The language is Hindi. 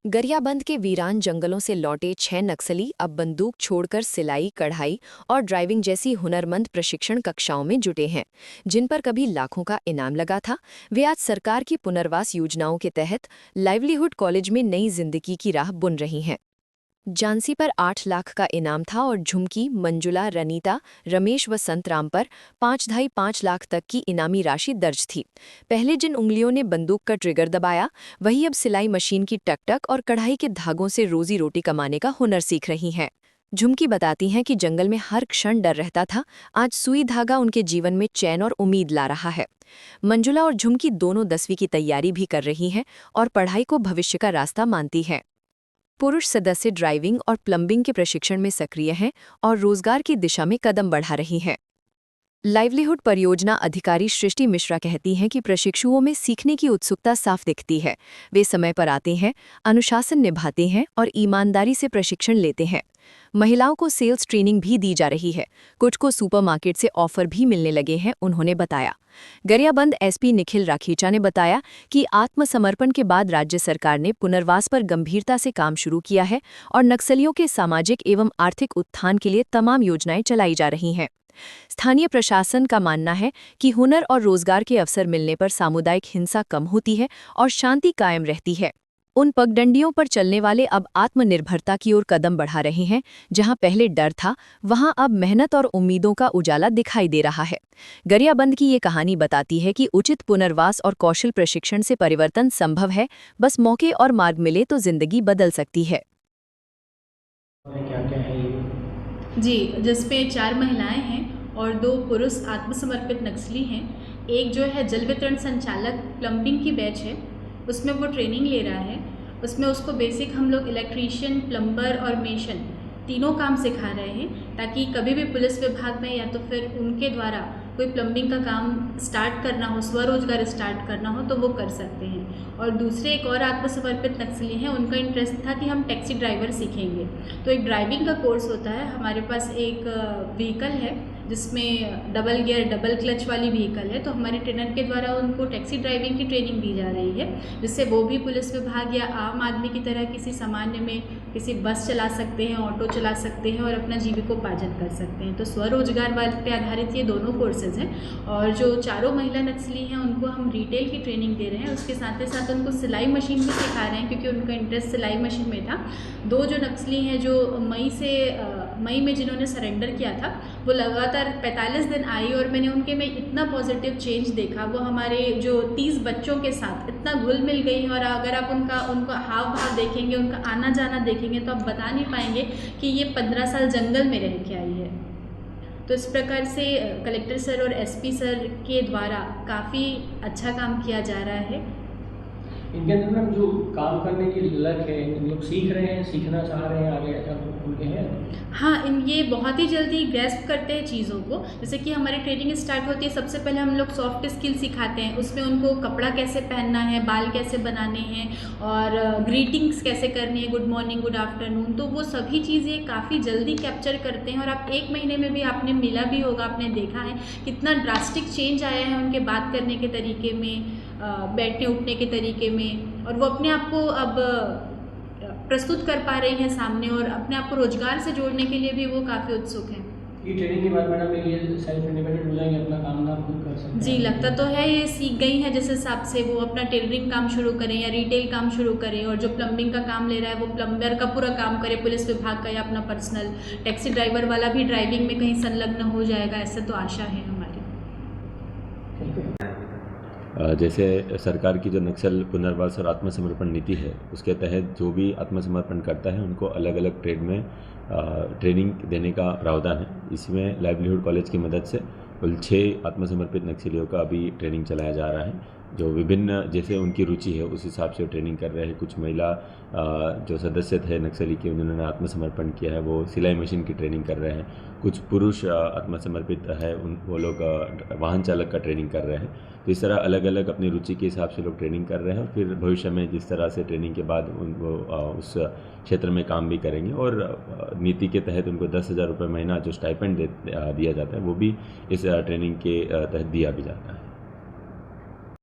गरियाबंद के वीरान जंगलों से लौटे 6 नक्सली अब बंदूक छोड़कर सिलाई, कढ़ाई और ड्राइविंग जैसी हुनरमंद प्रशिक्षण कक्षाओं में जुटे हैं। जिन पर कभी लाखों का इनाम लगा था, वे आज सरकार की पुनर्वास योजनाओं के तहत लाइवलीहुड कॉलेज में नई जिंदगी की राह बुन रही हैं। झांसी पर 8 लाख का इनाम था और झुमकी, मंजुला, रनीता, रमेश व संतराम पर 5.5 लाख तक की इनामी राशि दर्ज थी। पहले जिन उंगलियों ने बंदूक का ट्रिगर दबाया, वही अब सिलाई मशीन की टकटक और कढ़ाई के धागों से रोजी रोटी कमाने का हुनर सीख रही हैं। झुमकी बताती हैं कि जंगल में हर क्षण डर रहता था, आज सुई धागा उनके जीवन में चैन और उम्मीद ला रहा है। मंजुला और झुमकी दोनों 10वीं की तैयारी भी कर रही हैं और पढ़ाई को भविष्य का रास्ता मानती हैं। पुरुष सदस्य ड्राइविंग और प्लम्बिंग के प्रशिक्षण में सक्रिय हैं और रोजगार की दिशा में कदम बढ़ा रही हैं। लाइवलीहुड परियोजना अधिकारी सृष्टि मिश्रा कहती हैं कि प्रशिक्षुओं में सीखने की उत्सुकता साफ दिखती है। वे समय पर आते हैं, अनुशासन निभाते हैं और ईमानदारी से प्रशिक्षण लेते हैं। महिलाओं को सेल्स ट्रेनिंग भी दी जा रही है। कुछ को सुपरमार्केट से ऑफर भी मिलने लगे हैं, उन्होंने बताया। गरियाबंद एसपी निखिल राखीचा ने बताया कि आत्मसमर्पण के बाद राज्य सरकार ने पुनर्वास पर गंभीरता से काम शुरू किया है और नक्सलियों के सामाजिक एवं आर्थिक उत्थान के लिए तमाम योजनाएं चलाई जा रही हैं। स्थानीय प्रशासन का मानना है कि हुनर और रोजगार के अवसर मिलने पर सामुदायिक हिंसा कम होती है और शांति कायम रहती है। उन पगडंडियों पर चलने वाले अब आत्मनिर्भरता की ओर कदम बढ़ा रहे हैं। जहां पहले डर था, वहां अब मेहनत और उम्मीदों का उजाला दिखाई दे रहा है। गरियाबंद की ये कहानी बताती है कि उचित पुनर्वास और कौशल प्रशिक्षण से परिवर्तन संभव है। बस मौके और मार्ग मिले तो जिंदगी बदल सकती है। क्या क्या है ये? जी, जिसमें 4 महिलाएं हैं और 2 पुरुष आत्मसमर्पित नक्सली हैं। एक जो है जल वितरण संचालक प्लम्बिंग की बैच है, उसमें वो ट्रेनिंग ले रहा है। उसमें उसको बेसिक हम लोग इलेक्ट्रीशियन, प्लम्बर और मेसन तीनों काम सिखा रहे हैं, ताकि कभी भी पुलिस विभाग में या तो फिर उनके द्वारा कोई प्लम्बिंग का काम स्टार्ट करना हो, स्वरोजगार स्टार्ट करना हो, तो वो कर सकते हैं। और दूसरे एक और आत्मसमर्पित नक्सली हैं, उनका इंटरेस्ट था कि हम टैक्सी ड्राइवर सीखेंगे। तो एक ड्राइविंग का कोर्स होता है। हमारे पास एक व्हीकल है जिसमें डबल गियर, डबल क्लच वाली व्हीकल है, तो हमारे ट्रेनर के द्वारा उनको टैक्सी ड्राइविंग की ट्रेनिंग दी जा रही है, जिससे वो भी पुलिस विभाग या आम आदमी की तरह किसी सामान्य में किसी बस चला सकते हैं, ऑटो चला सकते हैं और अपना जीविकोपार्जन कर सकते हैं। तो स्वरोजगार वाले पे आधारित ये दोनों कोर्सेज हैं। और जो चारों महिला नक्सली हैं, उनको हम रिटेल की ट्रेनिंग दे रहे हैं। उसके साथ ही साथ उनको सिलाई मशीन भी सिखा रहे हैं, क्योंकि उनका इंटरेस्ट सिलाई मशीन में था। 2 जो नक्सली हैं, जो मई में जिन्होंने सरेंडर किया था, वो लगातार 45 दिन आई और मैंने उनके में इतना पॉजिटिव चेंज देखा। वो हमारे जो 30 बच्चों के साथ इतना घुल मिल गई हैं। और अगर आप उनका हाव भाव देखेंगे, उनका आना जाना देखेंगे, तो आप बता नहीं पाएंगे कि ये 15 साल जंगल में रह के आई है। तो इस प्रकार से कलेक्टर सर और एसपी सर के द्वारा काफ़ी अच्छा काम किया जा रहा है। इनके अंदर मैम जो काम करने की लत है, लोग सीख रहे हैं, सीखना चाह रहे हैं आगे, ऐसा उनके हैं? हाँ, ये बहुत ही जल्दी ग्रैस्प करते हैं चीज़ों को। जैसे कि हमारी ट्रेनिंग स्टार्ट होती है, सबसे पहले हम लोग सॉफ्ट स्किल सिखाते हैं। उसमें उनको कपड़ा कैसे पहनना है, बाल कैसे बनाने हैं और ग्रीटिंग्स कैसे करनी है, गुड मॉर्निंग, गुड आफ्टरनून। तो वो सभी चीज़ें काफ़ी जल्दी कैप्चर करते हैं। और आप 1 महीने में भी आपने मिला भी होगा, आपने देखा है कितना ड्रास्टिक चेंज आया है उनके बात करने के तरीके में, बैठने उठने के तरीके में। और वो अपने आप को अब प्रस्तुत कर पा रही हैं सामने, और अपने आप को रोजगार से जोड़ने के लिए भी वो काफ़ी उत्सुक हैं। ये ट्रेनिंग के बाद मैडम ये सेल्फ इंडिपेंडेंट हो जाएंगे, अपना काम धाम खुद कर सकते हैं? जी, लगता तो है ये सीख गई हैं। जिस हिसाब से वो अपना टेलरिंग काम शुरू करें या रिटेल काम शुरू करें, और जो प्लम्बिंग का काम ले रहा है वो प्लम्बर का पूरा काम करे, पुलिस विभाग का या अपना पर्सनल। टैक्सी ड्राइवर वाला भी ड्राइविंग में कहीं संलग्न हो जाएगा, ऐसे तो आशा है हमारी। जैसे सरकार की जो नक्सल पुनर्वास और आत्मसमर्पण नीति है, उसके तहत जो भी आत्मसमर्पण करता है उनको अलग अलग ट्रेड में ट्रेनिंग देने का प्रावधान है। इसमें लाइवलीहुड कॉलेज की मदद से कुल 6 आत्मसमर्पित नक्सलियों का अभी ट्रेनिंग चलाया जा रहा है, जो विभिन्न जैसे उनकी रुचि है उस हिसाब से ट्रेनिंग कर रहे हैं। कुछ महिला जो सदस्य थे नक्सली के, उन्होंने आत्मसमर्पण किया है, वो सिलाई मशीन की ट्रेनिंग कर रहे हैं। कुछ पुरुष आत्मसमर्पित है, वो लोग वाहन चालक का ट्रेनिंग कर रहे हैं। तो इस तरह अलग अलग अपनी रुचि के हिसाब से लोग ट्रेनिंग कर रहे हैं, और फिर भविष्य में जिस तरह से ट्रेनिंग के बाद उनको उस क्षेत्र में काम भी करेंगे। और नीति के तहत उनको 10,000 रुपये महीना जो स्टाइपेंड दिया जाता है, वो भी इस ट्रेनिंग के तहत दिया भी जाता है।